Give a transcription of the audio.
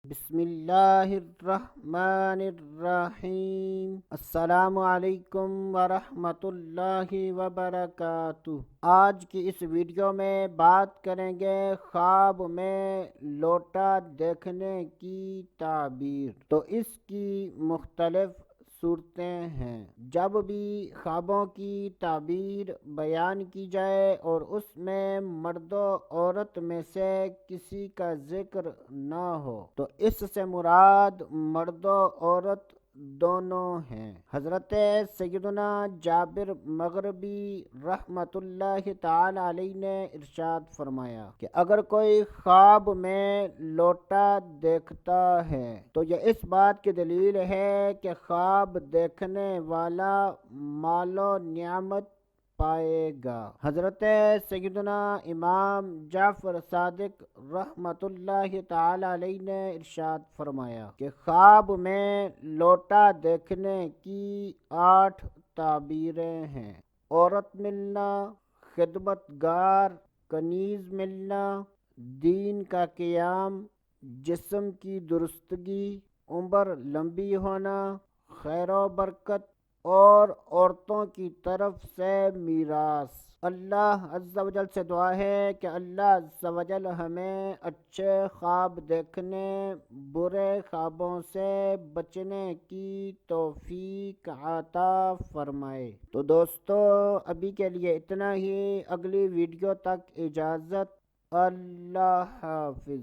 بسم اللہ الرحمن الرحیم۔ السلام علیکم ورحمۃ اللہ وبرکاتہ۔ آج کی اس ویڈیو میں بات کریں گے خواب میں لوٹا دیکھنے کی تعبیر۔ تو اس کی مختلف صورتیں ہیں۔ جب بھی خوابوں کی تعبیر بیان کی جائے اور اس میں مرد و عورت میں سے کسی کا ذکر نہ ہو تو اس سے مراد مرد و عورت دونوں ہیں۔ حضرت سیدنا جابر مغربی رحمۃ اللہ تعالی علیہ نے ارشاد فرمایا کہ اگر کوئی خواب میں لوٹا دیکھتا ہے تو یہ اس بات کی دلیل ہے کہ خواب دیکھنے والا مال و نعمت پائے گا۔ حضرت سیدنا امام جعفر صادق رحمۃ اللہ تعالی علیہ نے ارشاد فرمایا کہ خواب میں لوٹا دیکھنے کی 8 تعبیریں ہیں۔ عورت ملنا، خدمت گار، کنیز ملنا، دین کا قیام، جسم کی درستگی، عمر لمبی ہونا، خیر و برکت اور عورتوں کی طرف سے میراث۔ اللہ عز و جل سے دعا ہے کہ اللہ عز و جل ہمیں اچھے خواب دیکھنے، برے خوابوں سے بچنے کی توفیق عطا فرمائے۔ تو دوستو ابھی کے لیے اتنا ہی، اگلی ویڈیو تک اجازت، اللہ حافظ۔